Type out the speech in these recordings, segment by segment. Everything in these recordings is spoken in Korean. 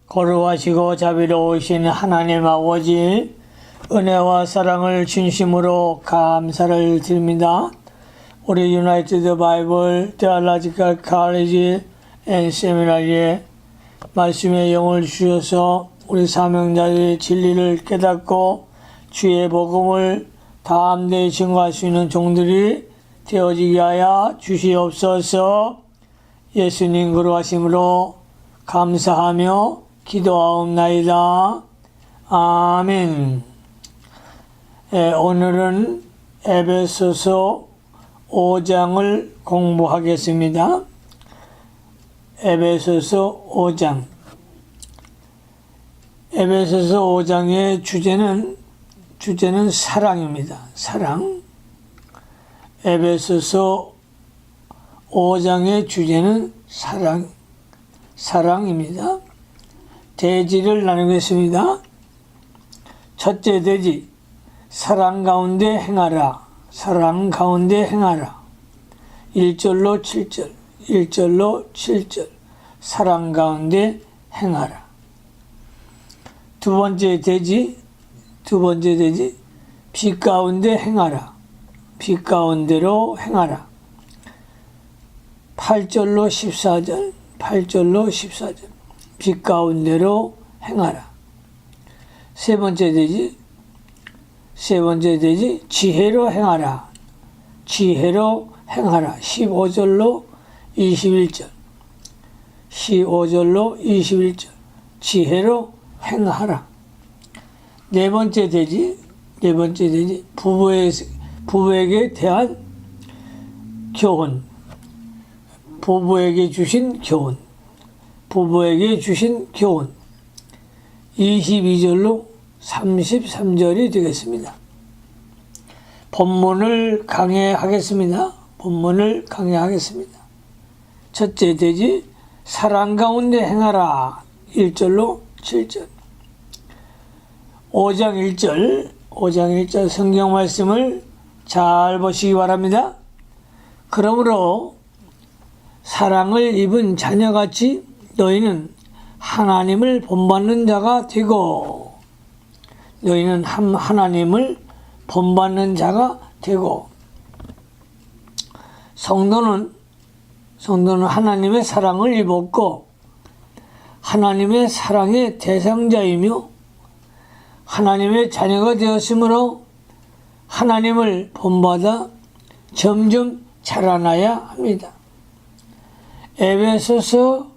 거룩하시고 자비로우신 하나님 아버지, 은혜와 사랑을 진심으로 감사를 드립니다. 우리 유나이티드 바이블 테올로지컬 칼리지 앤 세미나리에 말씀의 영을 주셔서 우리 사명자의 진리를 깨닫고 주의 복음을 담대히 증거할 수 있는 종들이 되어지게 하여 주시옵소서. 예수님 거룩하심으로 감사하며 기도하옵나이다. 아멘. 오늘은 에베소서 5장을 공부하겠습니다. 에베소서 5장. 에베소서 5장의 주제는 사랑입니다. 사랑. 에베소서 5장의 주제는 사랑입니다. 대지를 나누겠습니다. 첫째 대지, 사랑 가운데 행하라. 사랑 가운데 행하라. 1절로 7절, 1절로 7절, 사랑 가운데 행하라. 두 번째 대지, 빛 가운데 행하라. 빛 가운데로 행하라. 8절로 14절, 빛 가운데로 행하라. 세 번째 대지, 지혜로 행하라. 지혜로 행하라. 15절로 21절, 지혜로 행하라. 네 번째 대지, 부부에게 대한 교훈. 부부에게 주신 교훈. 22절로 33절이 되겠습니다. 본문을 강해하겠습니다. 첫째 대지, 사랑 가운데 행하라. 1절로 7절. 5장 1절 성경 말씀을 잘 보시기 바랍니다. 그러므로 사랑을 입은 자녀같이 너희는 하나님을 본받는 자가 되고, 성도는 하나님의 사랑을 입었고 하나님의 사랑의 대상자이며 하나님의 자녀가 되었으므로 하나님을 본받아 점점 자라나야 합니다. 에베소서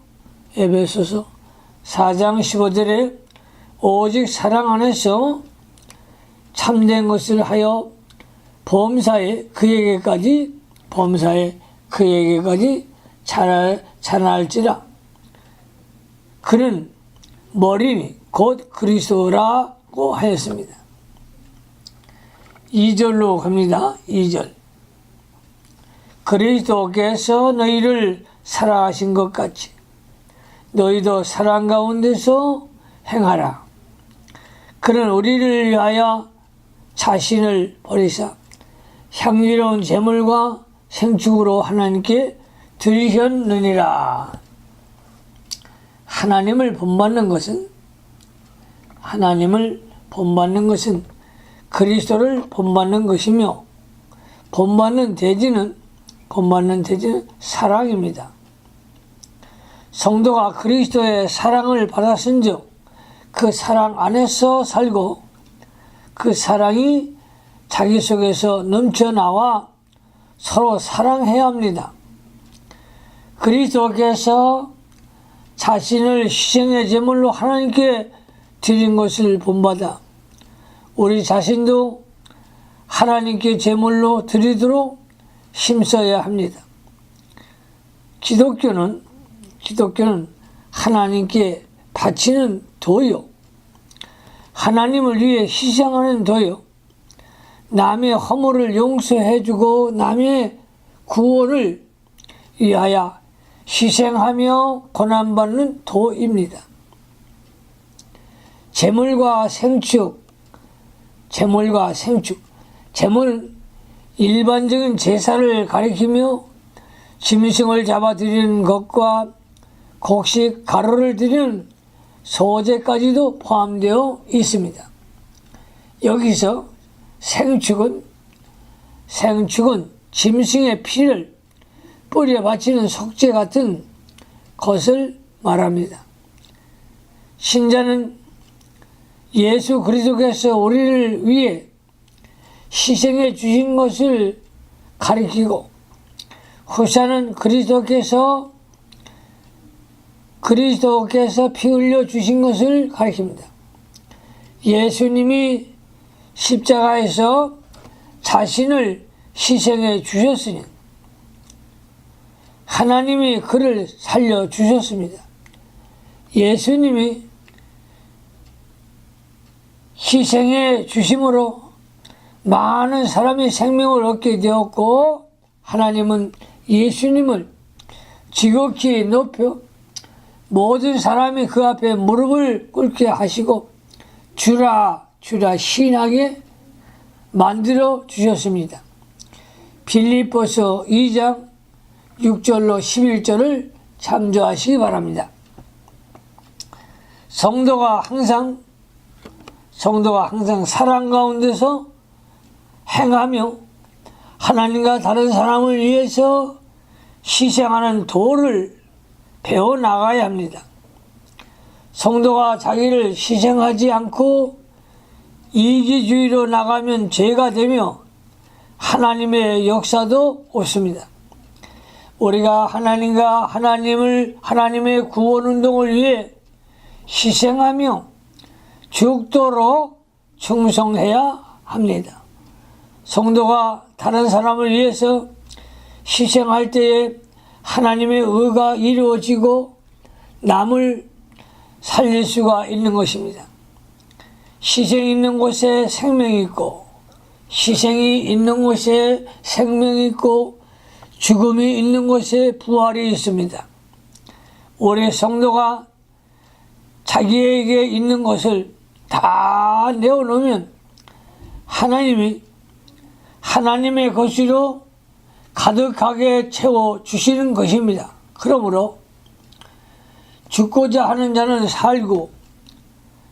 4장 15절에 오직 사랑 안에서 참된 것을 하여 범사에 그에게까지 자랄지라. 그는 머리니 곧 그리스도라고 하였습니다. 2절로 갑니다. 2절. 그리스도께서 너희를 사랑하신 것 같이 너희도 사랑 가운데서 행하라. 그는 우리를 위하여 자신을 버리사 향기로운 제물과 생축으로 하나님께 드리셨느니라. 하나님을 본받는 것은 그리스도를 본받는 것이며, 본받는 대지는 사랑입니다. 성도가 그리스도의 사랑을 받았은즉 그 사랑 안에서 살고 그 사랑이 자기 속에서 넘쳐나와 서로 사랑해야 합니다. 그리스도께서 자신을 희생의 제물로 하나님께 드린 것을 본받아 우리 자신도 하나님께 제물로 드리도록 힘써야 합니다. 기독교는 하나님께 바치는 도요, 하나님을 위해 희생하는 도요, 남의 허물을 용서해주고 남의 구원을 위하여 희생하며 고난받는 도입니다. 제물과 생축. 제물은 일반적인 제사를 가리키며 짐승을 잡아 드리는 것과 곡식 가루를 드리는 소재까지도 포함되어 있습니다. 여기서 생축은 짐승의 피를 뿌려 바치는 속죄 같은 것을 말합니다. 신자는 예수 그리스도께서 우리를 위해 희생해 주신 것을 가리키고, 후사는 그리스도께서 피 흘려 주신 것을 가리킵니다. 예수님이 십자가에서 자신을 희생해 주셨으니 하나님이 그를 살려 주셨습니다. 예수님이 희생해 주심으로 많은 사람이 생명을 얻게 되었고, 하나님은 예수님을 지극히 높여 모든 사람이 그 앞에 무릎을 꿇게 하시고 주라 시인하게 만들어 주셨습니다. 빌립보서 2장 6절로 11절을 참조하시기 바랍니다. 성도가 항상 사랑 가운데서 행하며 하나님과 다른 사람을 위해서 희생하는 도를 배워나가야 합니다. 성도가 자기를 희생하지 않고 이기주의로 나가면 죄가 되며 하나님의 역사도 없습니다. 우리가 하나님의 구원운동을 위해 희생하며 죽도록 충성해야 합니다. 성도가 다른 사람을 위해서 희생할 때에 하나님의 의가 이루어지고 남을 살릴 수가 있는 것입니다. 희생이 있는 곳에 생명이 있고, 희생이 있는 곳에 생명이 있고, 죽음이 있는 곳에 부활이 있습니다. 우리 성도가 자기에게 있는 것을 다 내어놓으면 하나님이 하나님의 것으로 가득하게 채워주시는 것입니다. 그러므로 죽고자 하는 자는 살고,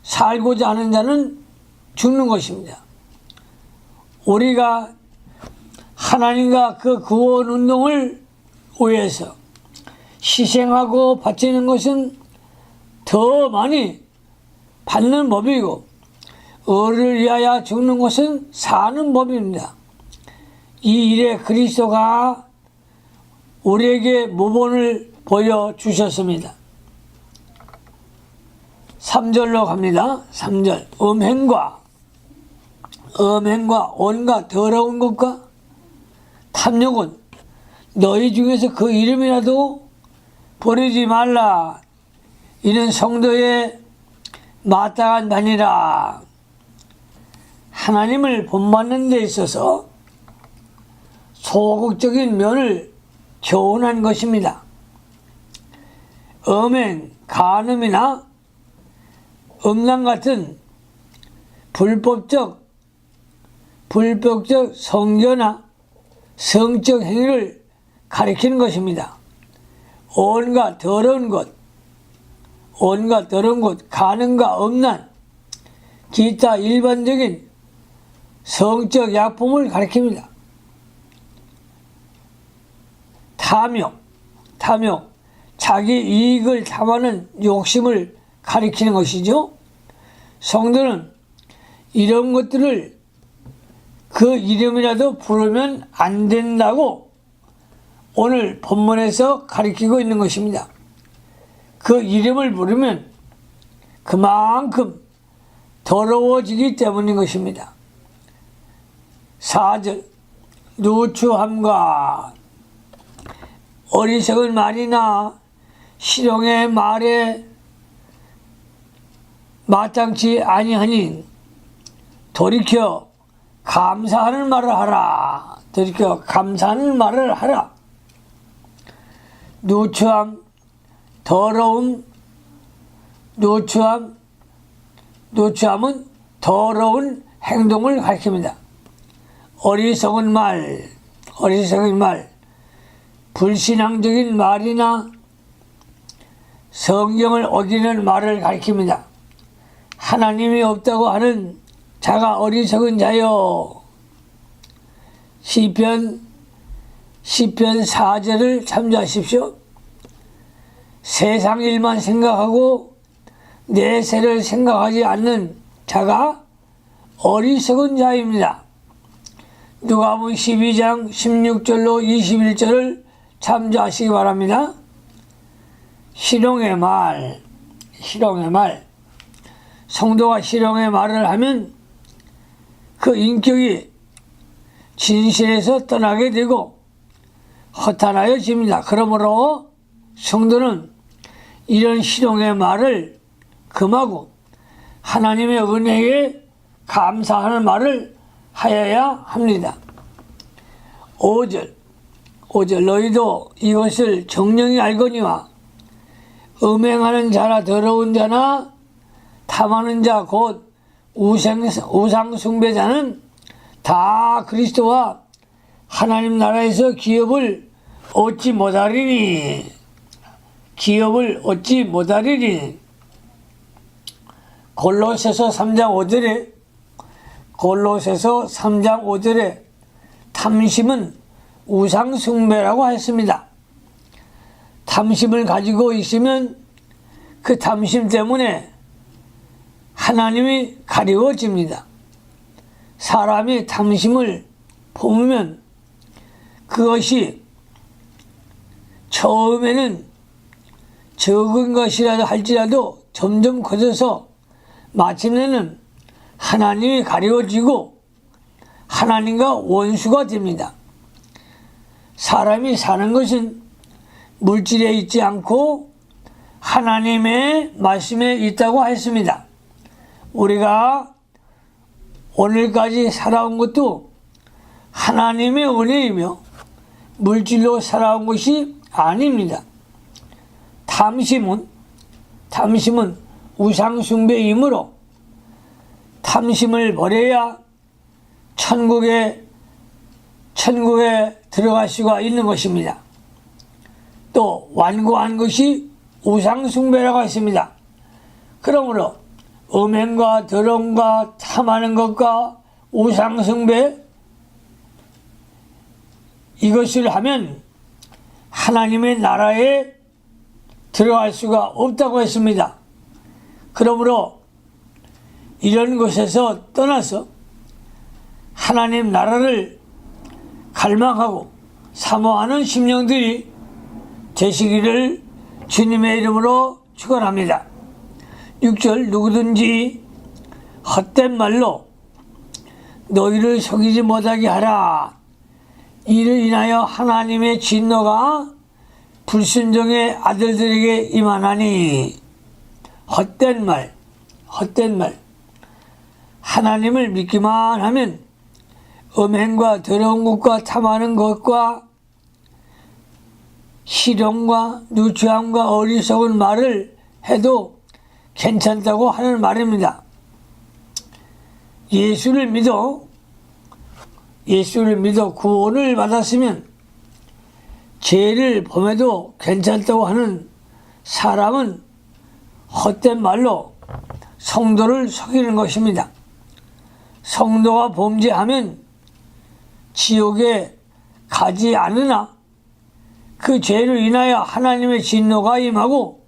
살고자 하는 자는 죽는 것입니다. 우리가 하나님과 그 구원 운동을 위해서 희생하고 바치는 것은 더 많이 받는 법이고, 의를 위하여 죽는 것은 사는 법입니다. 이 일에 그리스도가 우리에게 모본을 보여주셨습니다. 3절로 갑니다. 3절. 음행과 온갖 더러운 것과 탐욕은 너희 중에서 그 이름이라도 버리지 말라. 이는 성도의 마땅한 바니라. 하나님을 본받는 데 있어서 소극적인 면을 교훈한 것입니다. 음행, 간음이나 음란 같은 불법적 성교나 성적 행위를 가리키는 것입니다. 온갖 더러운 것, 간음과 음란, 기타 일반적인 성적 약품을 가리킵니다. 탐욕, 자기 이익을 탐하는 욕심을 가리키는 것이죠. 성도는 이런 것들을 그 이름이라도 부르면 안 된다고 오늘 본문에서 가리키고 있는 것입니다. 그 이름을 부르면 그만큼 더러워지기 때문인 것입니다. 4절. 누추함과 어리석은 말이나 실용의 말에 마땅치 아니하니 돌이켜 감사하는 말을 하라. 누추함, 더러움, 누추함은 더러운 행동을 가리킵니다. 어리석은 말, 불신앙적인 말이나 성경을 어기는 말을 가리킵니다. 하나님이 없다고 하는 자가 어리석은 자요. 시편 4절을 참조하십시오. 세상 일만 생각하고 내 세를 생각하지 않는 자가 어리석은 자입니다. 누가복음 12장 16절로 21절을 참조하시기 바랍니다. 실용의 말. 성도가 실용의 말을 하면 그 인격이 진실에서 떠나게 되고 허탄하여집니다. 그러므로 성도는 이런 실용의 말을 금하고 하나님의 은혜에 감사하는 말을 하여야 합니다. 5절 너희도 이것을 정령이 알거니와 음행하는 자나 더러운 자나 탐하는 자 곧 우상 숭배자는 다 그리스도와 하나님 나라에서 기업을 얻지 못하리니 골로새서 3장 5절에 탐심은 우상 숭배라고 했습니다. 탐심을 가지고 있으면 그 탐심 때문에 하나님이 가리워집니다. 사람이 탐심을 품으면 그것이 처음에는 적은 것이라도 할지라도 점점 커져서 마침내는 하나님이 가리워지고 하나님과 원수가 됩니다. 사람이 사는 것은 물질에 있지 않고 하나님의 말씀에 있다고 했습니다. 우리가 오늘까지 살아온 것도 하나님의 은혜이며 물질로 살아온 것이 아닙니다. 탐심은 우상숭배이므로 탐심을 버려야 천국에 들어갈 수가 있는 것입니다. 또 완고한 것이 우상숭배라고 했습니다. 그러므로 음행과 더러움과 탐하는 것과 우상숭배 이것을 하면 하나님의 나라에 들어갈 수가 없다고 했습니다. 그러므로 이런 것에서 떠나서 하나님 나라를 갈망하고 사모하는 심령들이 되시기를 주님의 이름으로 축원합니다. 6절 누구든지 헛된 말로 너희를 속이지 못하게 하라. 이를 인하여 하나님의 진노가 불순종의 아들들에게 임하나니. 헛된 말. 하나님을 믿기만 하면 음행과 더러운 것과 탐하는 것과 실용과 누추함과 어리석은 말을 해도 괜찮다고 하는 말입니다. 예수를 믿어 구원을 받았으면 죄를 범해도 괜찮다고 하는 사람은 헛된 말로 성도를 속이는 것입니다. 성도가 범죄하면 지옥에 가지 않으나 그 죄를 인하여 하나님의 진노가 임하고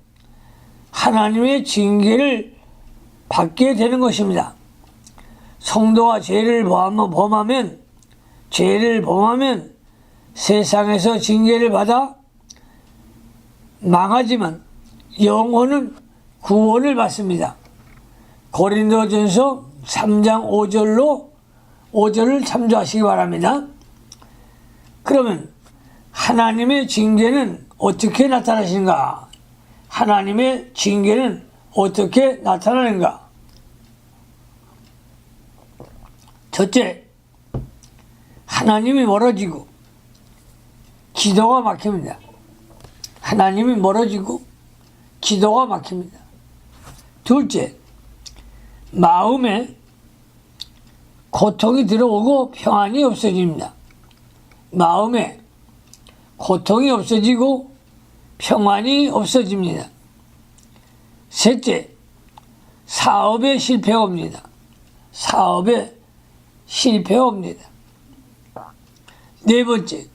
하나님의 징계를 받게 되는 것입니다. 성도가 죄를 범하면 세상에서 징계를 받아 망하지만 영혼은 구원을 받습니다. 고린도전서 3장 5절을 참조하시기 바랍니다. 그러면 하나님의 징계는 어떻게 나타나시는가? 하나님의 징계는 어떻게 나타나는가? 첫째, 하나님이 멀어지고 기도가 막힙니다. 하나님이 멀어지고 기도가 막힙니다. 둘째, 마음에 고통이 들어오고 평안이 없어집니다. 마음에 고통이 없어지고 평안이 없어집니다. 셋째, 사업에 실패가 옵니다. 사업에 실패가 옵니다. 네 번째,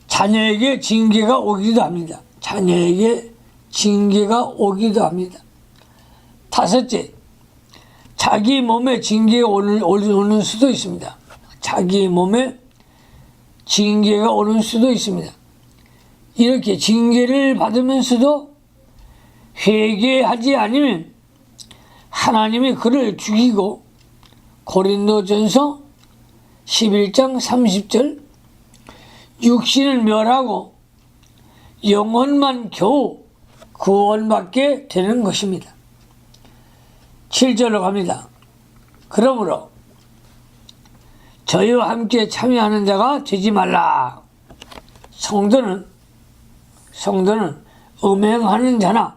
자녀에게 징계가 오기도 합니다. 자녀에게 징계가 오기도 합니다. 다섯째, 자기 몸에 징계가 오는 수도 있습니다. 자기 몸에 징계가 오는 수도 있습니다. 이렇게 징계를 받으면서도 회개하지 않으면 하나님이 그를 죽이고 고린도전서 11장 30절 육신을 멸하고 영혼만 겨우 구원받게 되는 것입니다. 7절로 갑니다. 그러므로 저희와 함께 참여하는 자가 되지 말라. 성도는 음행하는 자나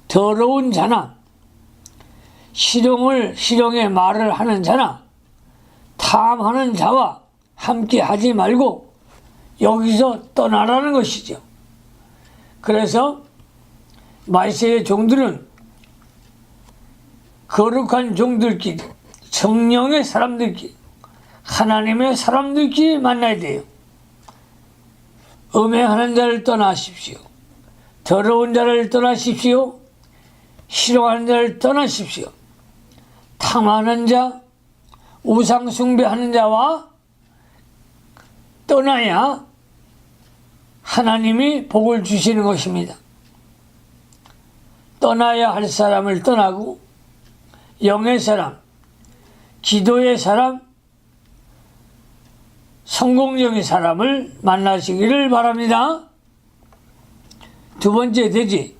더러운 자나 실용의 말을 하는 자나 탐하는 자와 함께 하지 말고 여기서 떠나라는 것이죠. 그래서 말세의 종들은 거룩한 종들끼리, 성령의 사람들끼리, 하나님의 사람들끼리 만나야 돼요. 음행하는 자를 떠나십시오. 더러운 자를 떠나십시오. 싫어하는 자를 떠나십시오. 탐하는 자, 우상 숭배하는 자와 떠나야 하나님이 복을 주시는 것입니다. 떠나야 할 사람을 떠나고 영의 사람, 기도의 사람, 성공적인 사람을 만나시기를 바랍니다. 두 번째 대지,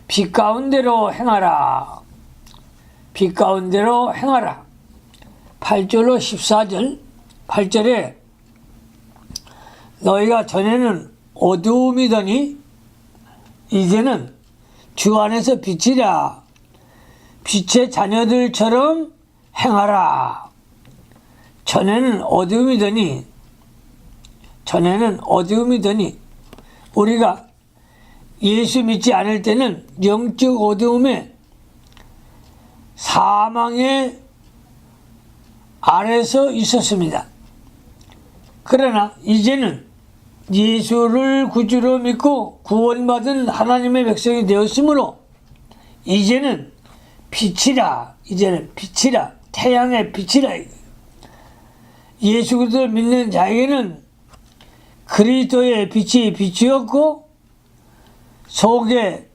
빛 가운데로 행하라. 빛 가운데로 행하라. 8절로 14절, 8절에 너희가 전에는 어두움이더니 이제는 주 안에서 빛이라. 빛의 자녀들처럼 행하라. 전에는 어두움이더니 우리가 예수 믿지 않을 때는 영적 어두움에 사망의 아래서 있었습니다. 그러나 이제는 예수를 구주로 믿고 구원받은 하나님의 백성이 되었으므로 이제는 빛이라. 태양의 빛이라. 예수 그리스도를 믿는 자에게는 그리스도의 빛이 비추었고 속에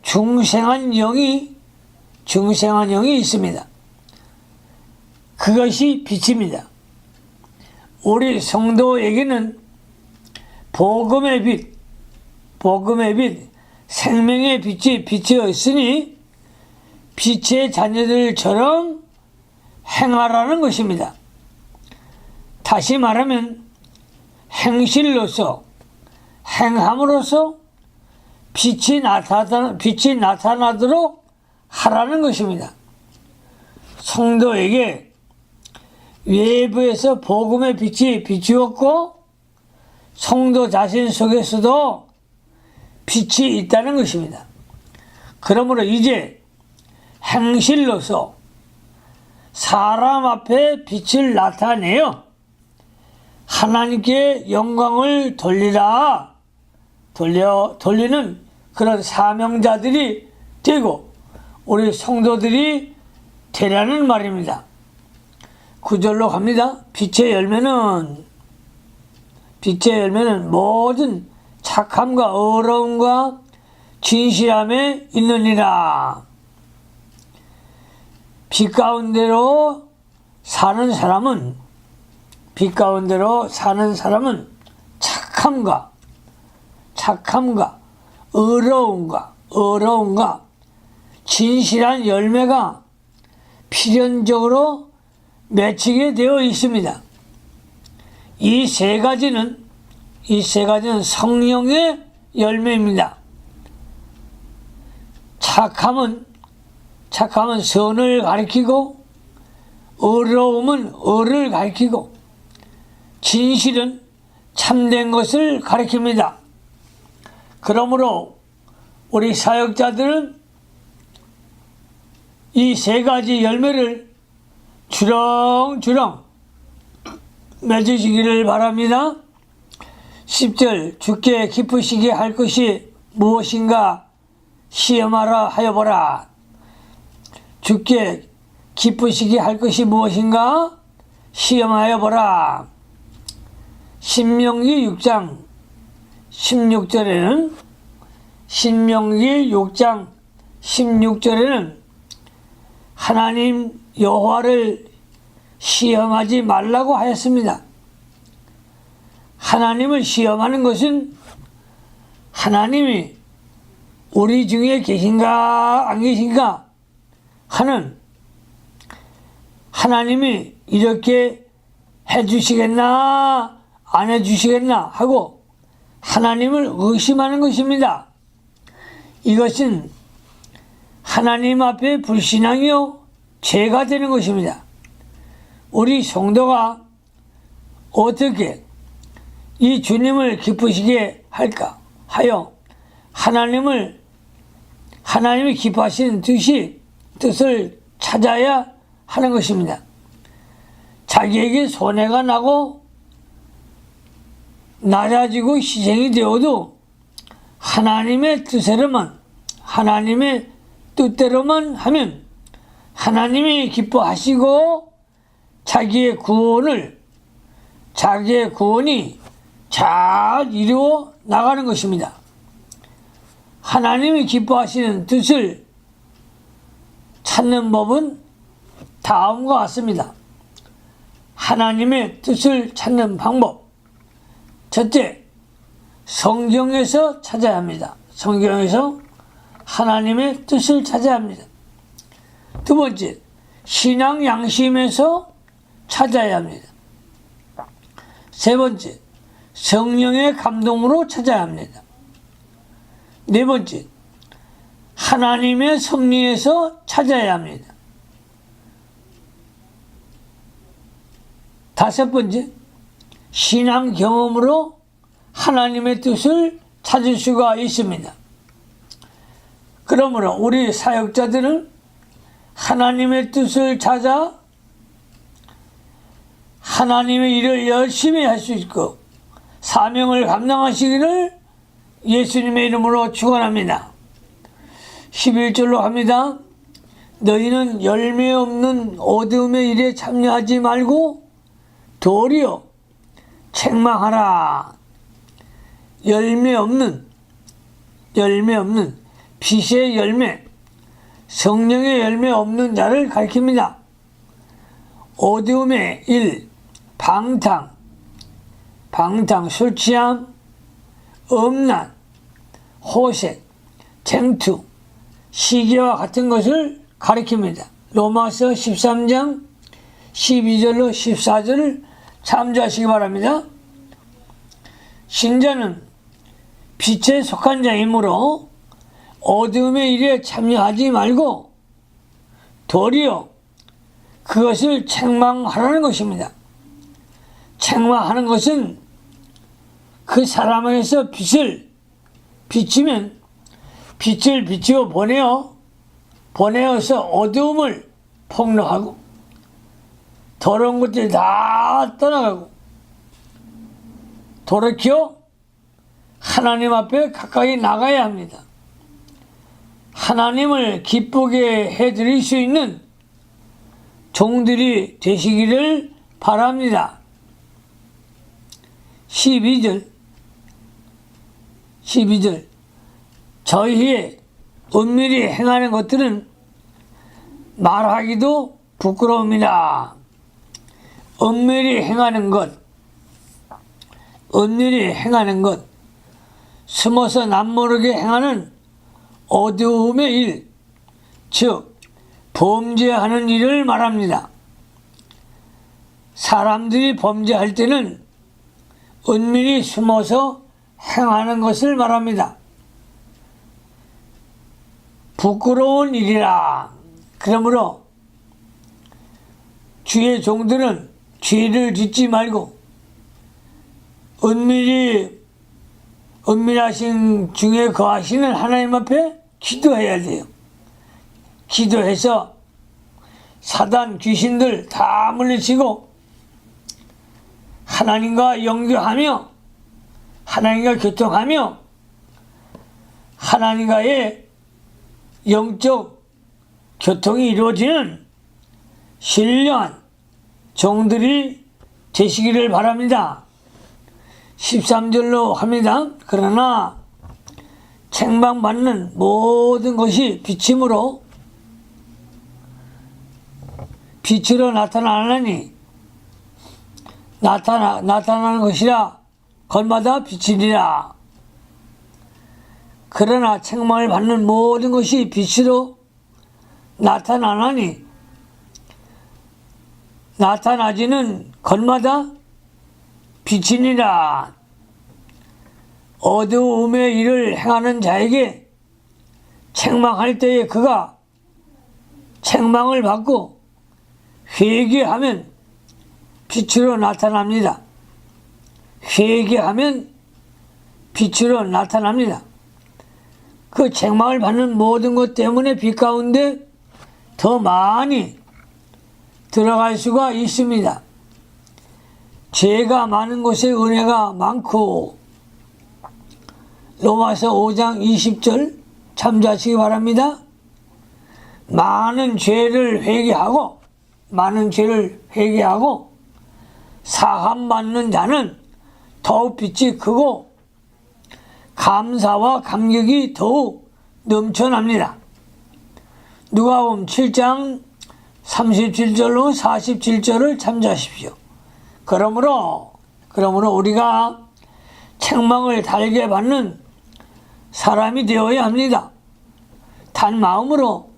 중생한 영이 있습니다. 그것이 빛입니다. 우리 성도에게는 복음의 빛, 생명의 빛이 비추었으니 빛의 자녀들처럼 행하라는 것입니다. 다시 말하면 행함으로써 빛이 나타나도록 하라는 것입니다. 성도에게 외부에서 복음의 빛이 비추었고 성도 자신 속에서도 빛이 있다는 것입니다. 그러므로 이제 행실로서 사람 앞에 빛을 나타내어 하나님께 영광을 돌리는 그런 사명자들이 되고 우리 성도들이 되라는 말입니다. 9절로 갑니다. 빛의 열매는 모든 착함과 어려움과 진실함에 있느니라. 빛 가운데로 사는 사람은 착함과 어려움과 진실한 열매가 필연적으로 맺히게 되어 있습니다. 이 세 가지는 성령의 열매입니다. 착함은 선을 가리키고 어려움은 의를 가리키고 진실은 참된 것을 가리킵니다. 그러므로 우리 사역자들은 이 세 가지 열매를 주렁주렁 맺으시기를 바랍니다. 10절 주께 기쁘시게 할 것이 무엇인가 시험하라 하여 보라. 주께 기쁘시게 할 것이 무엇인가 시험하여 보라. 신명기 6장 16절에는 신명기 6장 16절에는 하나님 여호와를 시험하지 말라고 하였습니다. 하나님을 시험하는 것은 하나님이 우리 중에 계신가 안 계신가 하는, 하나님이 이렇게 해주시겠나 안 해주시겠나 하고 하나님을 의심하는 것입니다. 이것은 하나님 앞에 불신앙이요 죄가 되는 것입니다. 우리 성도가 어떻게 이 주님을 기쁘시게 할까 하여 하나님이 기뻐하시는 뜻을 찾아야 하는 것입니다. 자기에게 손해가 나고 낮아지고 희생이 되어도 하나님의 뜻대로만 하면 하나님이 기뻐하시고 자기의 구원이 잘 이루어 나가는 것입니다. 하나님이 기뻐하시는 뜻을 찾는 법은 다음과 같습니다. 하나님의 뜻을 찾는 방법. 첫째, 성경에서 찾아야 합니다. 성경에서 하나님의 뜻을 찾아야 합니다. 두 번째, 신앙 양심에서 찾아야 합니다. 세 번째, 성령의 감동으로 찾아야 합니다. 네 번째, 하나님의 섭리에서 찾아야 합니다. 다섯 번째, 신앙 경험으로 하나님의 뜻을 찾을 수가 있습니다. 그러므로 우리 사역자들은 하나님의 뜻을 찾아 하나님의 일을 열심히 할 수 있고 사명을 감당하시기를 예수님의 이름으로 축원합니다. 11절로 합니다. 너희는 열매 없는 어둠의 일에 참여하지 말고 도리어 책망하라. 열매 없는 빛의 열매, 성령의 열매 없는 자를 가리킵니다. 어두움의 일, 방탕, 술 취함, 음란, 호색, 쟁투, 시기와 같은 것을 가리킵니다. 로마서 13장 12절로 14절을 참조하시기 바랍니다. 신자는 빛에 속한 자이므로 어둠의 일에 참여하지 말고 도리어 그것을 책망하라는 것입니다. 책망하는 것은 그 사람에게서 빛을 비치면 빛을 비추어 보내어서 어두움을 폭로하고 더러운 것들이 다 떠나가고 돌이켜 하나님 앞에 가까이 나가야 합니다. 하나님을 기쁘게 해드릴 수 있는 종들이 되시기를 바랍니다. 12절 저희의 은밀히 행하는 것들은 말하기도 부끄러움이라. 은밀히 행하는 것, 숨어서 남모르게 행하는 어두움의 일, 즉 범죄하는 일을 말합니다. 사람들이 범죄할 때는 은밀히 숨어서 행하는 것을 말합니다. 부끄러운 일이라. 그러므로 주의 종들은 죄를 짓지 말고 은밀히 은밀하신 중에 거하시는 하나님 앞에 기도해야 돼요. 기도해서 사단 귀신들 다 물리치고 하나님과 연결하며 하나님과 교통하며 하나님과의 영적 교통이 이루어지는 신령한 종들이 되시기를 바랍니다. 13절로 합니다. 그러나 책망받는 모든 것이 빛으로 나타나니 나타나는 것이라 걸마다 빛이니라. 그러나 책망을 받는 모든 것이 빛으로 나타나니 나타나지는 걸마다 빛이니라. 어두움의 일을 행하는 자에게 책망할 때에 그가 책망을 받고 회개하면 빛으로 나타납니다. 회개하면 빛으로 나타납니다. 그 책망을 받는 모든 것 때문에 빛 가운데 더 많이 들어갈 수가 있습니다. 죄가 많은 곳에 은혜가 많고, 로마서 5장 20절 참조하시기 바랍니다. 많은 죄를 회개하고 사함받는 자는 더욱 빛이 크고 감사와 감격이 더욱 넘쳐납니다. 누가복음 7장 37절로 47절을 참조하십시오. 그러므로 우리가 책망을 달게 받는 사람이 되어야 합니다. 단 마음으로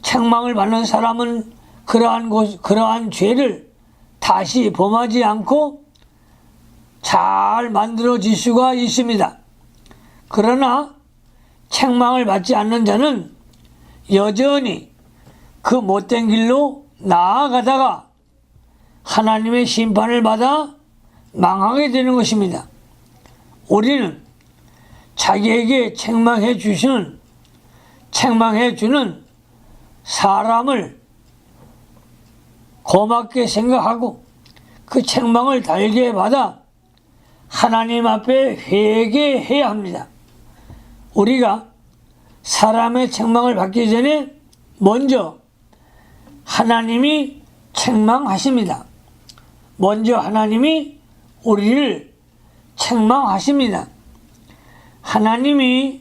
책망을 받는 사람은 그러한 죄를 다시 범하지 않고 잘 만들어질 수가 있습니다. 그러나 책망을 받지 않는 자는 여전히 그 못된 길로 나아가다가 하나님의 심판을 받아 망하게 되는 것입니다. 우리는 자기에게 책망해 주는 사람을 고맙게 생각하고 그 책망을 달게 받아 하나님 앞에 회개해야 합니다. 우리가 사람의 책망을 받기 전에 먼저 하나님이 책망하십니다. 먼저 하나님이 우리를 책망하십니다. 하나님이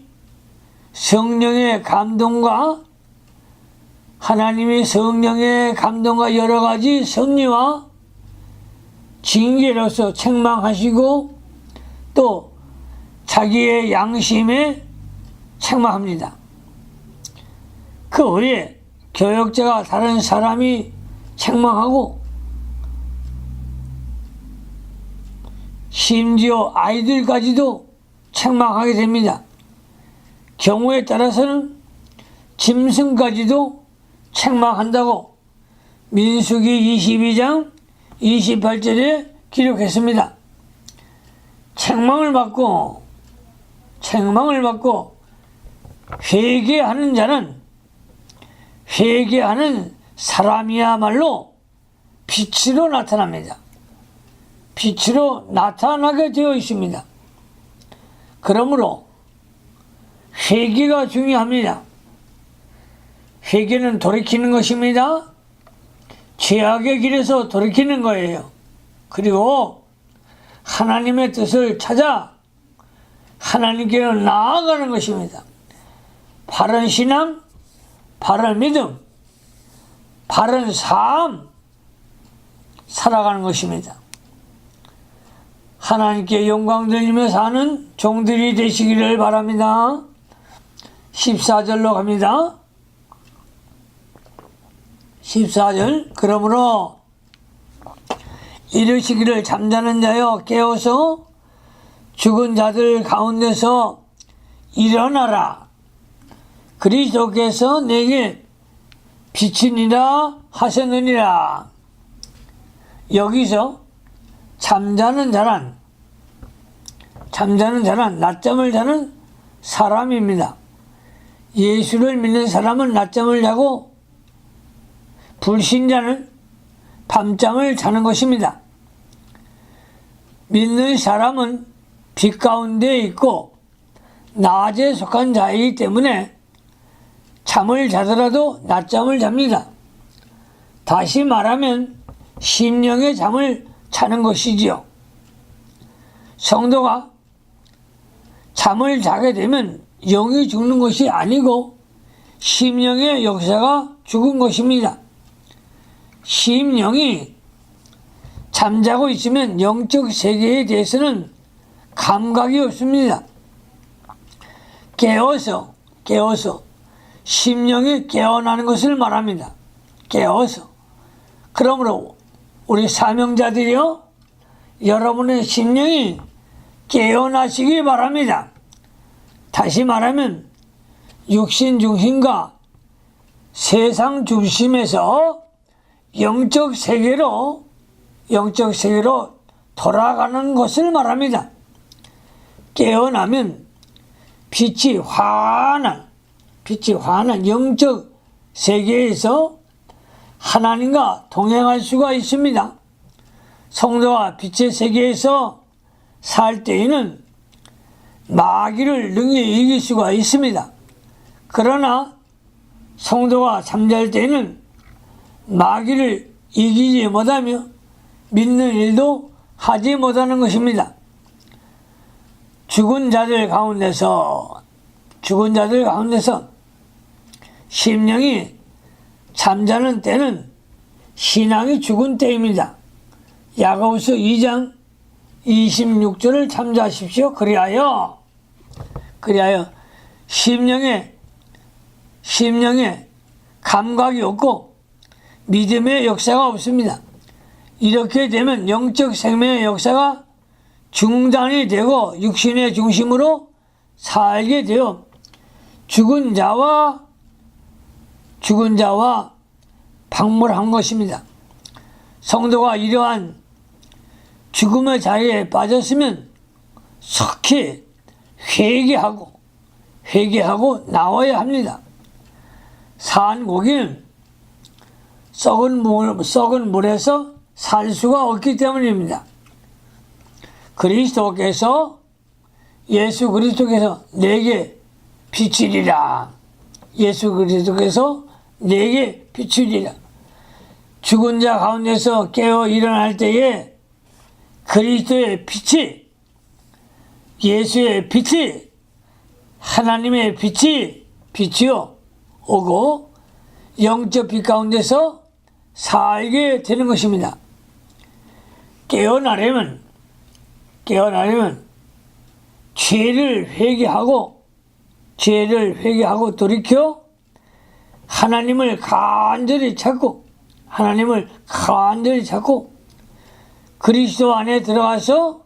성령의 감동과 여러 가지 섭리와 징계로서 책망하시고 또 자기의 양심에 책망합니다. 그 후에 교역자가 다른 사람이 책망하고 심지어 아이들까지도 책망하게 됩니다. 경우에 따라서는 짐승까지도 책망한다고 민수기 22장 28절에 기록했습니다. 책망을 받고 회개하는 사람이야말로 빛으로 나타납니다. 빛으로 나타나게 되어 있습니다. 그러므로 회개가 중요합니다. 회개는 돌이키는 것입니다. 죄악의 길에서 돌이키는 거예요. 그리고 하나님의 뜻을 찾아 하나님께로 나아가는 것입니다. 바른 신앙, 바른 믿음, 바른 삶 살아가는 것입니다. 하나님께 영광 돌리며 사는 종들이 되시기를 바랍니다. 14절로 갑니다. 14절 그러므로 이르시기를 잠자는 자여 깨어서 죽은 자들 가운데서 일어나라. 그리스도께서 내게 빛이니라 하셨느니라. 여기서 잠자는 자란 잠자는 자는 낮잠을 자는 사람입니다. 예수를 믿는 사람은 낮잠을 자고 불신자는 밤잠을 자는 것입니다. 믿는 사람은 빛 가운데 있고 낮에 속한 자이기 때문에 잠을 자더라도 낮잠을 잡니다. 다시 말하면 심령의 잠을 자는 것이지요. 성도가 잠을 자게 되면 영이 죽는 것이 아니고 심령의 역사가 죽은 것입니다. 심령이 잠자고 있으면 영적 세계에 대해서는 감각이 없습니다. 깨어서 심령이 깨어나는 것을 말합니다. 깨어서. 그러므로 우리 사명자들이요, 여러분의 심령이 깨어나시기 바랍니다. 다시 말하면 육신 중심과 세상 중심에서 영적 세계로 돌아가는 것을 말합니다. 깨어나면 빛이 환한 영적 세계에서 하나님과 동행할 수가 있습니다. 성도가 빛의 세계에서 살 때에는 마귀를 능히 이길 수가 있습니다. 그러나 성도가 잠잘 때에는 마귀를 이기지 못하며 믿는 일도 하지 못하는 것입니다. 죽은 자들 가운데서 심령이 잠자는 때는 신앙이 죽은 때입니다. 야고보서 2장 26절을 참조하십시오. 그리하여 심령에 감각이 없고 믿음의 역사가 없습니다. 이렇게 되면 영적 생명의 역사가 중단이 되고 육신의 중심으로 살게 되어 죽은 자와 박물한 것입니다. 성도가 이러한 죽음의 자리에 빠졌으면 속히 회개하고 나와야 합니다. 산 고기는 썩은 물에서 살 수가 없기 때문입니다. 예수 그리스도께서 내게 비추리라. 죽은 자 가운데서 깨어 일어날 때에 그리스도의 빛이, 예수의 빛이, 하나님의 빛이 비추어 오고 영적 빛 가운데서 살게 되는 것입니다. 깨어나려면 죄를 회개하고 돌이켜 하나님을 간절히 찾고 그리스도 안에 들어가서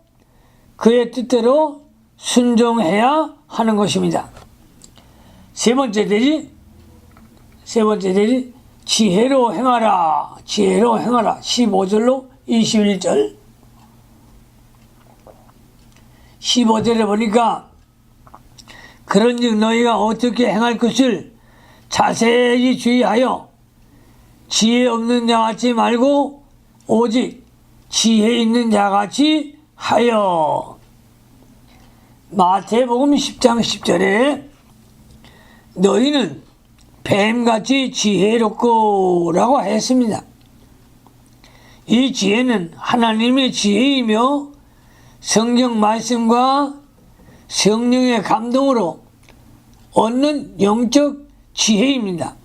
그의 뜻대로 순종해야 하는 것입니다. 세 번째 대지 지혜로 행하라. 15절로 21절. 15절에 보니까 그런즉 너희가 어떻게 행할 것을 자세히 주의하여 지혜 없는 자같이 말고 오직 지혜 있는 자같이 하여. 마태복음 10장 10절에 너희는 뱀같이 지혜롭고 라고 했습니다. 이 지혜는 하나님의 지혜이며 성경 말씀과 성령의 감동으로 얻는 영적 지혜입니다.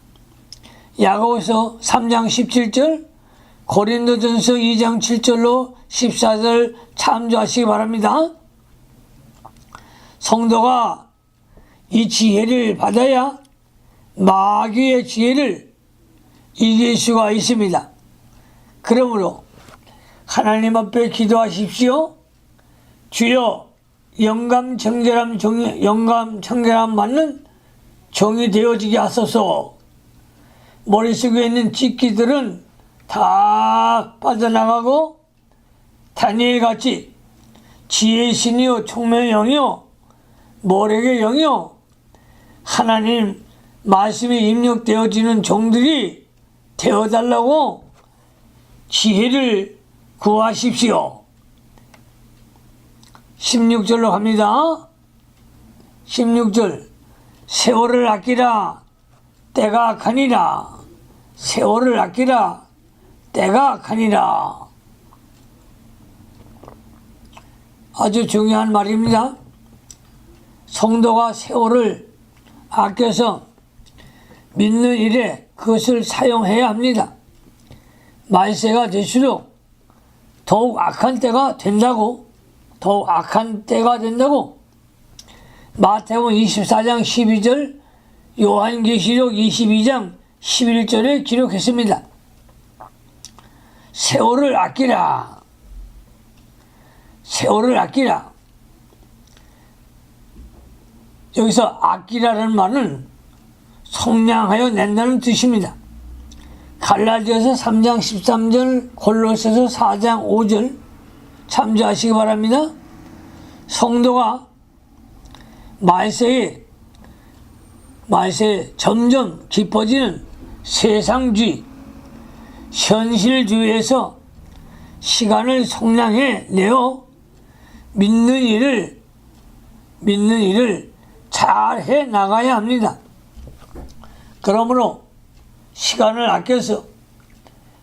야고보서 3장 17절, 고린도전서 2장 7절로 14절 참조하시기 바랍니다. 성도가 이 지혜를 받아야 마귀의 지혜를 이길 수가 있습니다. 그러므로 하나님 앞에 기도하십시오. 주여, 영감 청결함 받는 종이 되어지게 하소서. 머릿속에 있는 찌끼들은 다 빠져나가고 다니엘같이 지혜의 신이요 총명의 영이요 모력의 영이요 하나님 말씀이 입력되어지는 종들이 되어달라고 지혜를 구하십시오. 16절로 갑니다. 16절 세월을 아끼라 때가 가니라. 세월을 아끼라 때가 가니라. 아주 중요한 말입니다. 성도가 세월을 아껴서 믿는 일에 그것을 사용해야 합니다. 말세가 될수록 더욱 악한 때가 된다고 마태복음 24장 12절 요한계시록 22장 11절에 기록했습니다. 세월을 아끼라. 세월을 아끼라. 여기서 아끼라는 말은 속량하여 낸다는 뜻입니다. 갈라디아서 3장 13절, 골로새서 4장 5절 참조하시기 바랍니다. 성도가 말세에 점점 깊어지는 세상주의, 현실주의에서 시간을 속량해 내어 믿는 일을 잘 해 나가야 합니다. 그러므로 시간을 아껴서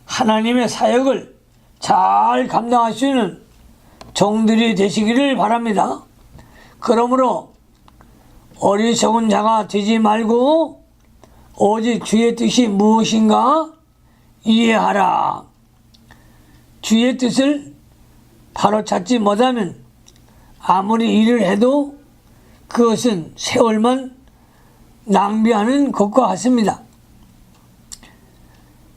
하나님의 사역을 잘 감당할 수 있는 종들이 되시기를 바랍니다. 그러므로 어리석은 자가 되지 말고 오직 주의 뜻이 무엇인가 이해하라. 주의 뜻을 바로 찾지 못하면 아무리 일을 해도 그것은 세월만 낭비하는 것과 같습니다.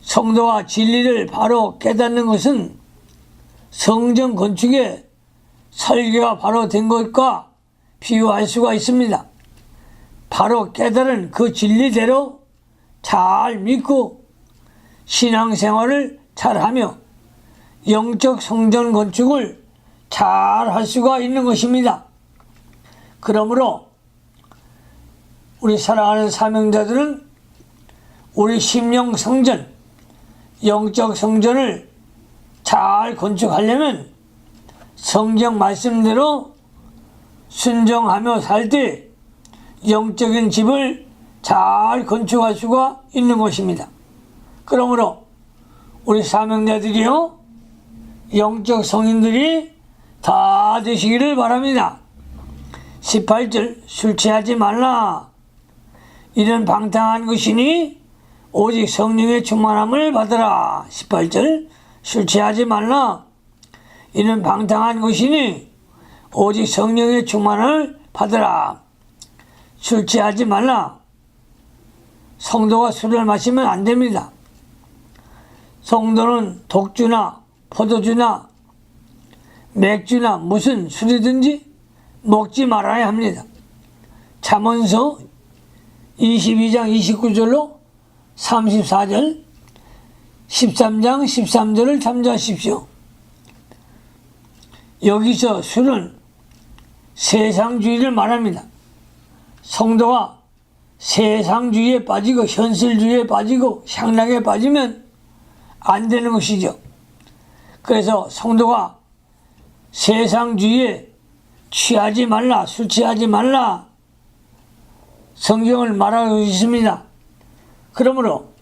성도가 진리를 바로 깨닫는 것은 성전 건축의 설계가 바로 된 것과 비유할 수가 있습니다. 바로 깨달은 그 진리대로 잘 믿고 신앙생활을 잘하며 영적 성전 건축을 잘 할 수가 있는 것입니다. 그러므로 우리 사랑하는 사명자들은 우리 심령 성전, 영적 성전을 잘 건축하려면 성경 말씀대로 순종하며 살 때 영적인 집을 잘 건축할 수가 있는 것입니다. 그러므로 우리 사명자들이요, 영적 성인들이 다 되시기를 바랍니다. 18절 술 취하지 말라. 이는 방탕한 것이니 오직 성령의 충만함을 받으라. 18절 술 취하지 말라. 이는 방탕한 것이니 오직 성령의 충만을 받으라. 술 취하지 말라. 성도가 술을 마시면 안 됩니다. 성도는 독주나 포도주나 맥주나 무슨 술이든지 먹지 말아야 합니다. 잠언서 22장 29절로 34절, 13장 13절을 참조하십시오. 여기서 술은 세상주의를 말합니다. 성도가 세상주의에 빠지고 현실주의에 빠지고 향락에 빠지면 안 되는 것이죠. 그래서 성도가 세상주의에 취하지 말라, 술 취하지 말라 성경을 말하고 있습니다. 그러므로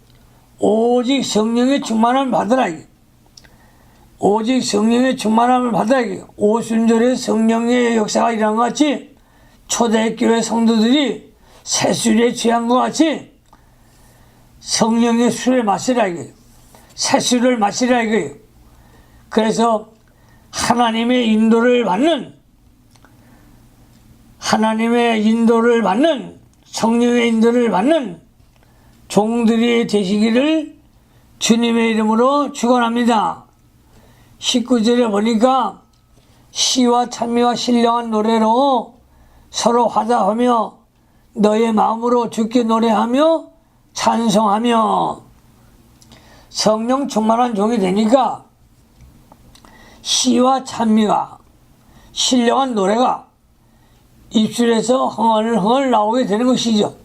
오직 성령의 충만함을 받으라. 오직 성령의 충만함을 받으라. 오순절에 성령의 역사가 일어난 것 같이 초대교회 성도들이 새술에 취한 것 같이 성령의 술을 마시라 이거예요. 새술을 마시라 이거예요. 그래서 하나님의 인도를 받는 성령의 인도를 받는 종들이 되시기를 주님의 이름으로 축원합니다. 19절에 보니까 시와 찬미와 신령한 노래로 서로 화답하며 너의 마음으로 주께 노래하며 찬송하며. 성령 충만한 종이 되니까 시와 찬미가 신령한 노래가 입술에서 흥얼흥얼 나오게 되는 것이죠.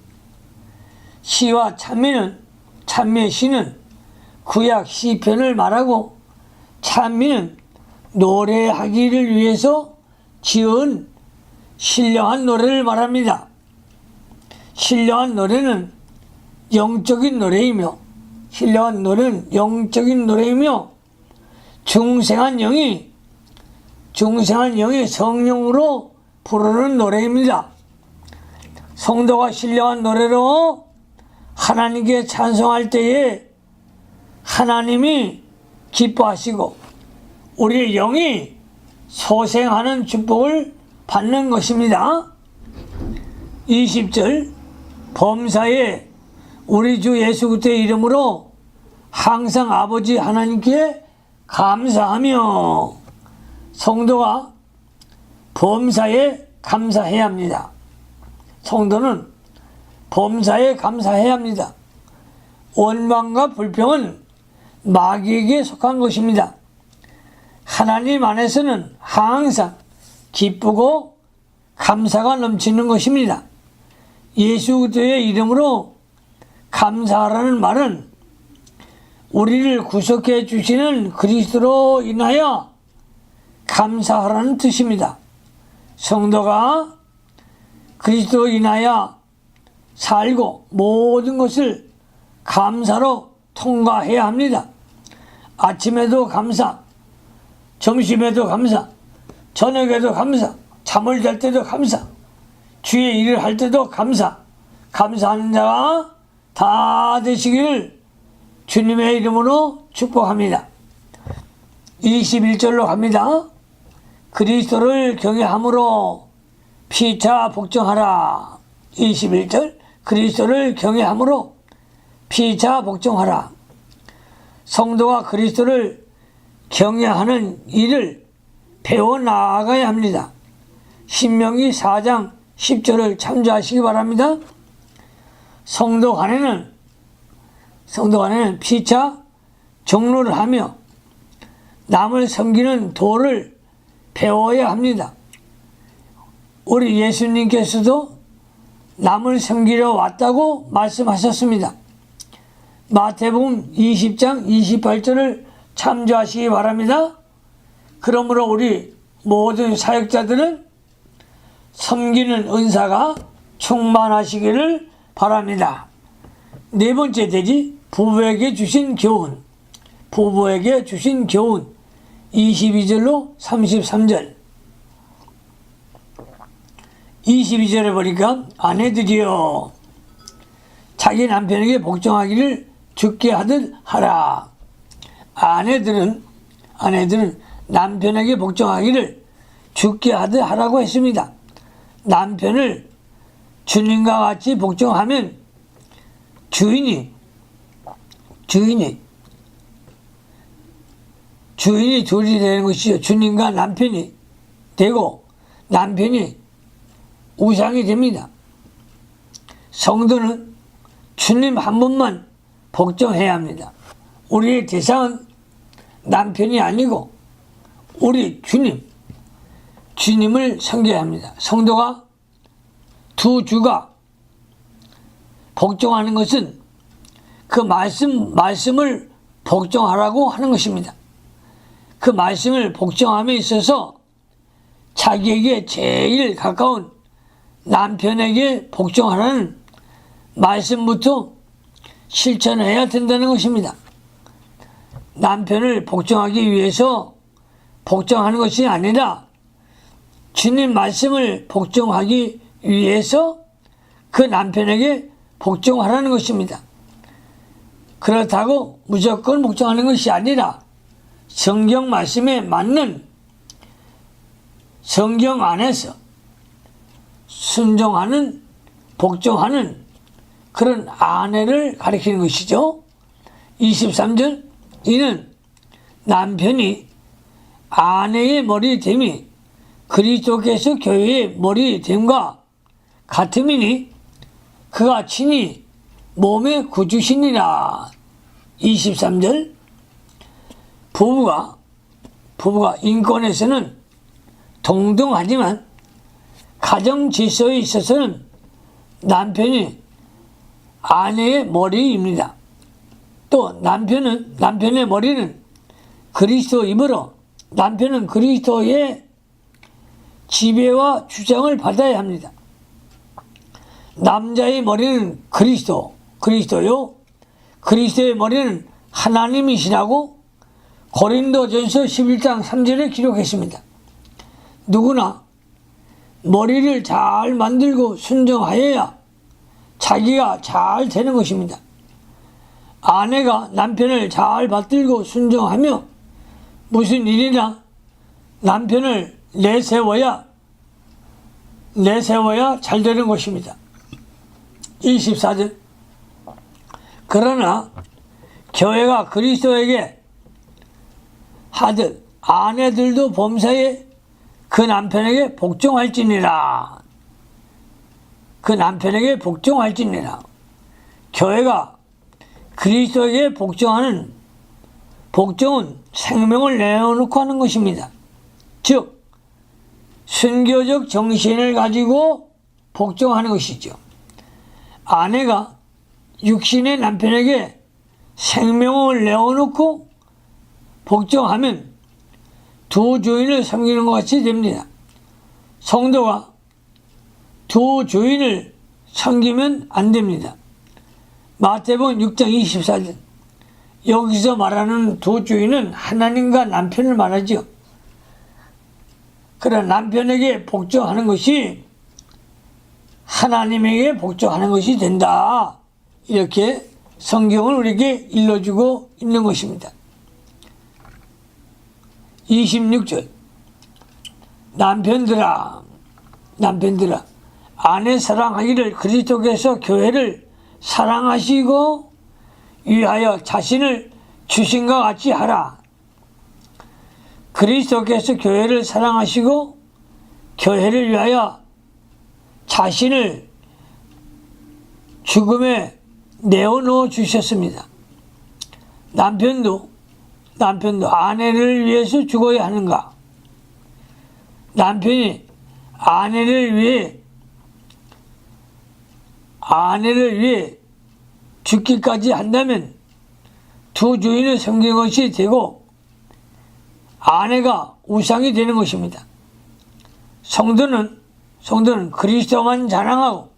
시와 찬미의 시는 구약 시편을 말하고 찬미는 노래하기를 위해서 지은 신령한 노래를 말합니다. 신령한 노래는 영적인 노래이며 중생한 영이 성령으로 부르는 노래입니다. 성도가 신령한 노래로 하나님께 찬송할 때에 하나님이 기뻐하시고 우리의 영이 소생하는 축복을 받는 것입니다. 20절 범사에 우리 주 예수 그리스도의 이름으로 항상 아버지 하나님께 감사하며 성도가 범사에 감사해야 합니다. 성도는 범사에 감사해야 합니다. 원망과 불평은 마귀에게 속한 것입니다. 하나님 안에서는 항상 기쁘고 감사가 넘치는 것입니다. 예수 그리스도의 이름으로 감사하라는 말은 우리를 구속해 주시는 그리스도로 인하여 감사하라는 뜻입니다. 성도가 그리스도로 인하여 살고 모든 것을 감사로 통과해야 합니다. 아침에도 감사, 점심에도 감사, 저녁에도 감사, 잠을 잘 때도 감사, 주의 일을 할 때도 감사, 감사하는 자가 다 되시기를 주님의 이름으로 축복합니다. 21절로 갑니다. 그리스도를 경외함으로 피차 복종하라. 21절 그리스도를 경외함으로 피차 복종하라. 성도가 그리스도를 경외하는 일을 배워나가야 합니다. 신명기 4장 10절을 참조하시기 바랍니다. 성도 간에는 피차 종로를 하며 남을 섬기는 도를 배워야 합니다. 우리 예수님께서도 남을 섬기러 왔다고 말씀하셨습니다. 마태복음 20장 28절을 참조하시기 바랍니다. 그러므로 우리 모든 사역자들은 섬기는 은사가 충만하시기를 바랍니다. 네 번째 대지 부부에게 주신 교훈 22절로 33절 22절에 보니까 아내들이여 자기 남편에게 복종하기를 죽게 하듯 하라. 아내들은 남편에게 복종하기를 죽게 하듯 하라고 했습니다. 남편을 주님과 같이 복종하면 주인이 둘이 되는 것이요. 주님과 남편이 되고 남편이 우상이 됩니다. 성도는 주님 한 분만 복종해야 합니다. 우리의 대상은 남편이 아니고 우리 주님을 섬겨야 합니다. 성도가 두 주가 복종하는 것은 그 말씀을 복종하라고 하는 것입니다. 그 말씀을 복종함에 있어서 자기에게 제일 가까운 남편에게 복종하라는 말씀부터 실천해야 된다는 것입니다. 남편을 복종하기 위해서 복종하는 것이 아니라 주님 말씀을 복종하기 위해서 그 남편에게 복종하라는 것입니다. 그렇다고 무조건 복종하는 것이 아니라 성경 말씀에 맞는 성경 안에서 순종하는 복종하는 그런 아내를 가리키는 것이죠. 23절 이는 남편이 아내의 머리됨이 그리스도께서 교회의 머리됨과 같음이니 그가 친히 몸의 구주시니라. 23절 부부가 인권에서는 동등하지만 가정 질서에 있어서는 남편이 아내의 머리입니다. 또 남편의 머리는 그리스도이므로 남편은 그리스도의 지배와 주장을 받아야 합니다. 남자의 머리는 그리스도요. 그리스도의 머리는 하나님이시라고 고린도전서 11장 3절에 기록했습니다. 누구나 머리를 잘 만들고 순종하여야 자기가 잘 되는 것입니다. 아내가 남편을 잘 받들고 순종하며 무슨 일이나 남편을 내세워야 잘 되는 것입니다. 24절. 그러나 교회가 그리스도에게 하듯 아내들도 범사에 그 남편에게 복종할지니라. 교회가 그리스도에게 복종은 생명을 내어놓고 하는 것입니다. 즉 순교적 정신을 가지고 복종하는 것이죠. 아내가 육신의 남편에게 생명을 내어놓고 복종하면 두 주인을 섬기는 것 같이 됩니다. 성도가 두 주인을 섬기면 안 됩니다. 마태복음 6장 24절. 여기서 말하는 두 주인은 하나님과 남편을 말하죠. 그러나 남편에게 복종하는 것이 하나님에게 복종하는 것이 된다. 이렇게 성경을 우리에게 일러주고 있는 것입니다. 26절. 남편들아 아내 사랑하기를 그리스도께서 교회를 사랑하시고 위하여 자신을 주신 것 같이 하라. 그리스도께서 교회를 사랑하시고 교회를 위하여 자신을 죽음에 내어놓아 주셨습니다. 남편도 아내를 위해서 죽어야 하는가? 남편이 아내를 위해 죽기까지 한다면 두 주인을 섬기는 것이 되고 아내가 우상이 되는 것입니다. 성도는 그리스도만 자랑하고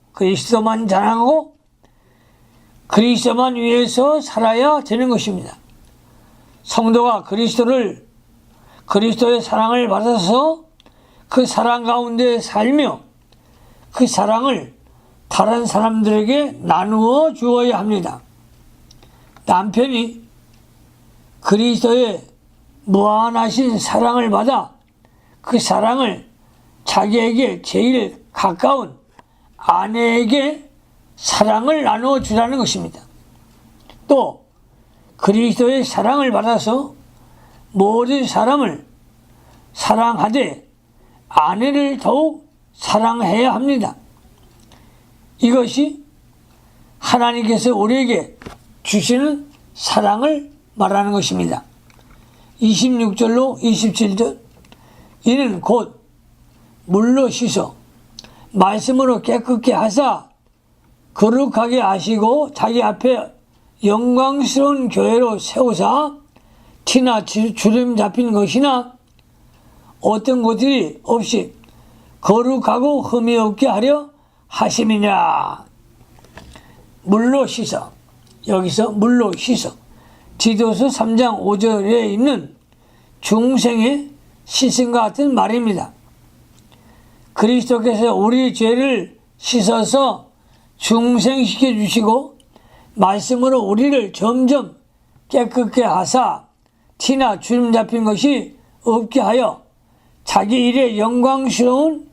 그리스도만 위해서 살아야 되는 것입니다. 성도가 그리스도의 사랑을 받아서 그 사랑 가운데 살며 그 사랑을 다른 사람들에게 나누어 주어야 합니다. 남편이 그리스도의 무한하신 사랑을 받아 그 사랑을 자기에게 제일 가까운 아내에게 사랑을 나누어 주라는 것입니다. 또 그리스도의 사랑을 받아서 모든 사람을 사랑하되 아내를 더욱 사랑해야 합니다. 이것이 하나님께서 우리에게 주시는 사랑을 말하는 것입니다. 26절로 27절. 이는 곧 물로 씻어 말씀으로 깨끗게 하사 거룩하게 하시고 자기 앞에 영광스러운 교회로 세우사 티나 주름 잡힌 것이나 어떤 것들이 없이 거룩하고 흠이 없게 하려 하심이냐. 물로 씻어. 여기서 물로 씻어. 디도서 3장 5절에 있는 중생의 씻음과 같은 말입니다. 그리스도께서 우리 죄를 씻어서 중생시켜 주시고 말씀으로 우리를 점점 깨끗게 하사 티나 주름 잡힌 것이 없게 하여 자기 일에 영광스러운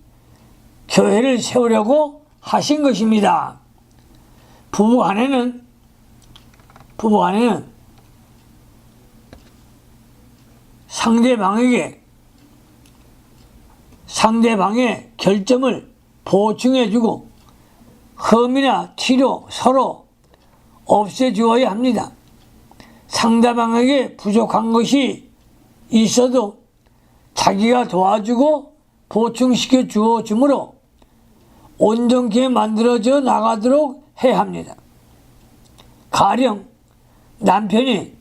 교회를 세우려고 하신 것입니다. 부부 간에는 상대방의 결점을 보충해주고 흠이나 티로 서로 없애주어야 합니다. 상대방에게 부족한 것이 있어도 자기가 도와주고 보충시켜 주어 주므로 온전케 만들어져 나가도록 해야 합니다. 가령 남편이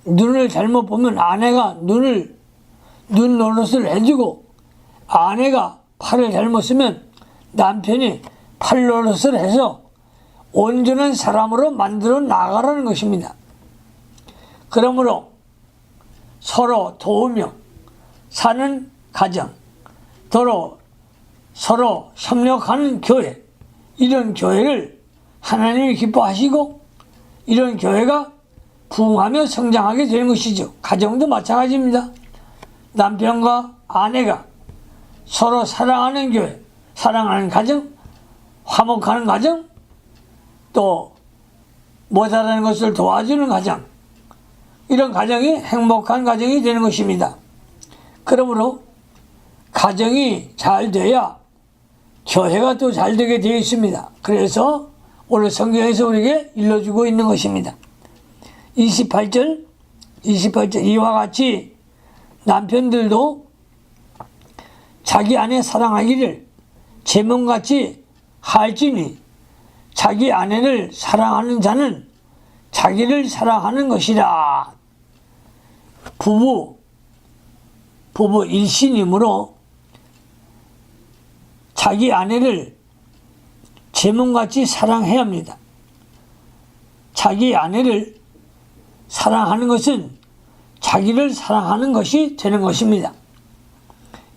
눈을 잘못 보면 아내가 눈 노릇을 해주고, 아내가 팔을 잘못 쓰면 남편이 팔 노릇을 해서 온전한 사람으로 만들어 나가라는 것입니다. 그러므로 서로 도우며 사는 가정, 서로 협력하는 교회, 이런 교회를 하나님이 기뻐하시고 이런 교회가 부흥하며 성장하게 되는 것이죠. 가정도 마찬가지입니다. 남편과 아내가 서로 사랑하는 교회, 사랑하는 가정, 화목하는 가정, 또 못하는 것을 도와주는 가정, 이런 가정이 행복한 가정이 되는 것입니다. 그러므로 가정이 잘 돼야 교회가 또 잘 되게 되어 있습니다. 그래서 오늘 성경에서 우리에게 일러주고 있는 것입니다. 28절 이와 같이 남편들도 자기 아내 사랑하기를 제 몸같이 할지니 자기 아내를 사랑하는 자는 자기를 사랑하는 것이라. 부부 일신이므로 자기 아내를 제 몸같이 사랑해야 합니다. 자기 아내를 사랑하는 것은 자기를 사랑하는 것이 되는 것입니다.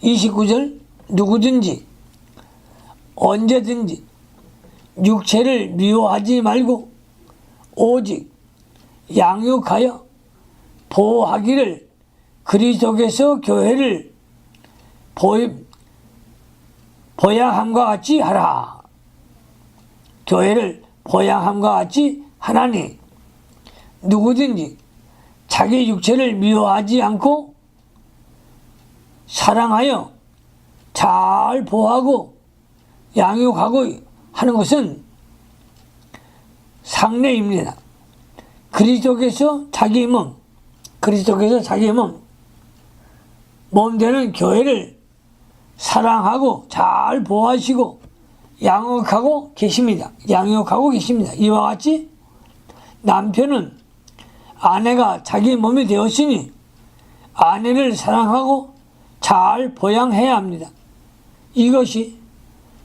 29절 누구든지 언제든지 육체를 미워하지 말고 오직 양육하여 보호하기를 그리스도께서 교회를 보양함과 같이 하라. 교회를 보양함과 같이 하나니 누구든지 자기 육체를 미워하지 않고 사랑하여 잘 보호하고 양육하고 하는 것은 상례입니다. 그리스도께서 자기 몸 되는 교회를 사랑하고 잘 보호하시고 양육하고 계십니다. 이와 같이 남편은 아내가 자기 몸이 되었으니 아내를 사랑하고 잘 보양해야 합니다. 이것이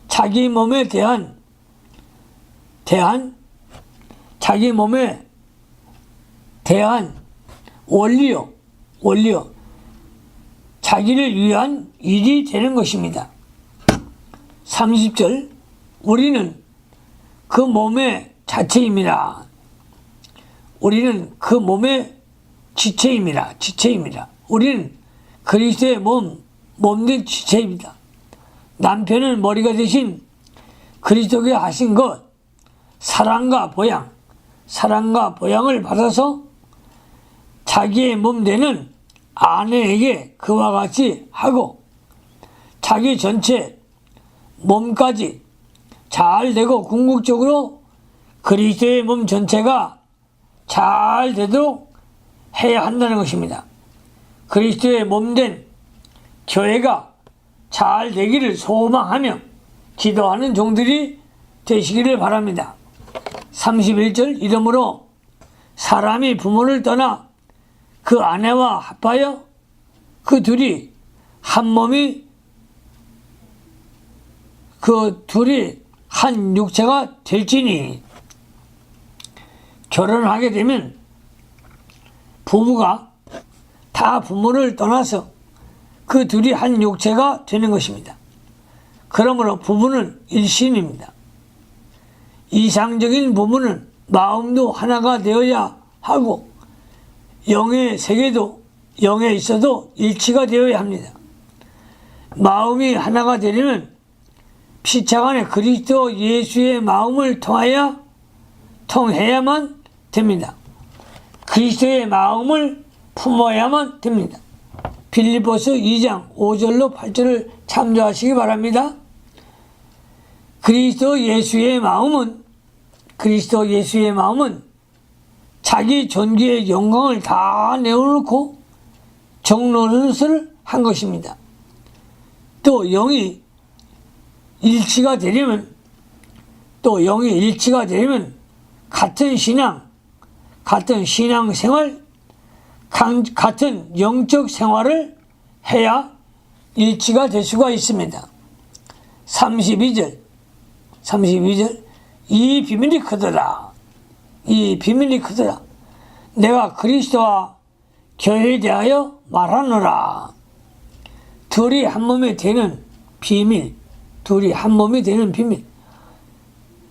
자기 몸에 대한 자기 몸에 대한 원리요. 자기를 위한 일이 되는 것입니다. 30절 우리는 그 몸의 자체입니다. 우리는 그 몸의 지체입니다. 우리는 그리스도의 몸된 지체입니다. 남편은 머리가 되신 그리스도께 하신 것, 사랑과 보양을 받아서 자기의 몸 되는 아내에게 그와 같이 하고 자기 전체 몸까지 잘 되고 궁극적으로 그리스도의 몸 전체가 잘 되도록 해야 한다는 것입니다. 그리스도의 몸된 교회가 잘 되기를 소망하며 기도하는 종들이 되시기를 바랍니다. 31절 이러므로 사람이 부모를 떠나 그 아내와 합하여 그 둘이 한 몸이 한 육체가 될지니. 결혼하게 되면 부부가 다 부모를 떠나서 그 둘이 한 육체가 되는 것입니다. 그러므로 부부는 일신입니다. 이상적인 부부는 마음도 하나가 되어야 하고 영의 세계도 영에 있어도 일치가 되어야 합니다. 마음이 하나가 되려면 피차 간에 그리스도 예수의 마음을 통해야만 됩니다. 그리스도의 마음을 품어야만 됩니다. 빌립보서 2장 5절로 8절을 참조하시기 바랍니다. 그리스도 예수의 마음은 자기 존귀의 영광을 다 내어놓고 정노릇을 한 것입니다. 또 영이 일치가 되려면 같은 신앙생활, 같은 영적 생활을 해야 일치가 될 수가 있습니다. 32절 이 비밀이 크더라. 내가 그리스도와 교회에 대하여 말하노라. 둘이 한 몸이 되는 비밀.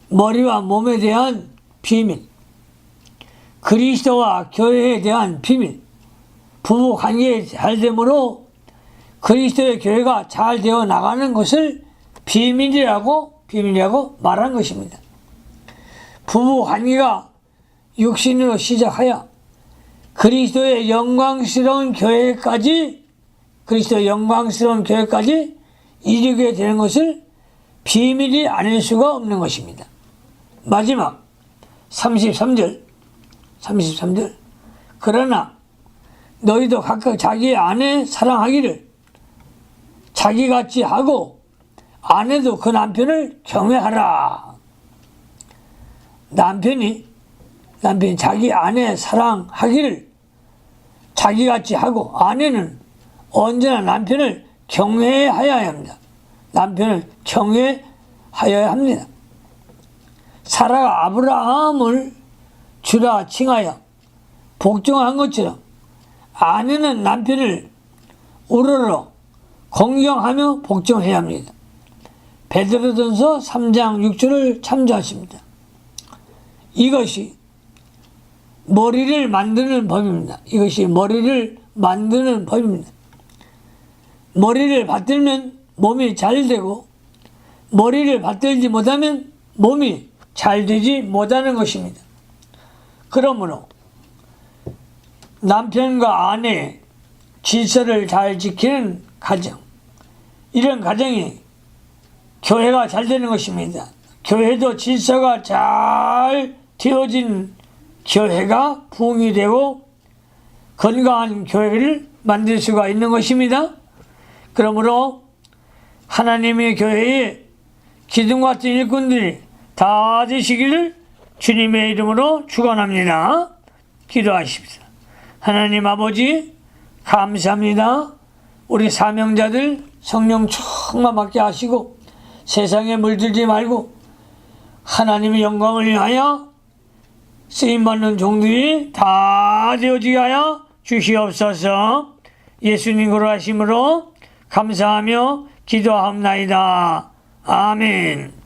머리와 몸에 대한 비밀. 그리스도와 교회에 대한 비밀. 부부 관계에 잘 되므로 그리스도의 교회가 잘 되어 나가는 것을 비밀이라고 말한 것입니다. 부부 관계가 육신으로 시작하여 그리스도의 영광스러운 교회까지 이르게 되는 것을 비밀이 아닐 수가 없는 것입니다. 마지막 33절 그러나 너희도 각각 자기 아내 사랑하기를 자기같이 하고 아내도 그 남편을 경외하라. 남편이 자기 아내 사랑하기를 자기같이 하고 아내는 언제나 남편을 경외하여야 합니다. 사라가 아브라함을 주라 칭하여 복종한 것처럼 아내는 남편을 우러러 공경하며 복종해야 합니다. 베드로전서 3장 6절을 참조하십니다. 이것이 머리를 만드는 법입니다. 머리를 받들면 몸이 잘 되고 머리를 받들지 못하면 몸이 잘 되지 못하는 것입니다. 그러므로 남편과 아내의 질서를 잘 지키는 가정, 이런 가정이 교회가 잘 되는 것입니다. 교회도 질서가 잘 되어진 교회가 부흥이 되고 건강한 교회를 만들 수가 있는 것입니다. 그러므로 하나님의 교회에 기둥 같은 일꾼들이 다 되시기를 주님의 이름으로 축원합니다. 기도하십시오. 하나님 아버지 감사합니다. 우리 사명자들 성령 충만 받게 하시고 세상에 물들지 말고 하나님의 영광을 위하여 쓰임받는 종들이 다 되어지게 하여 주시옵소서. 예수님 그러하심으로 감사하며 기도하옵나이다. 아멘.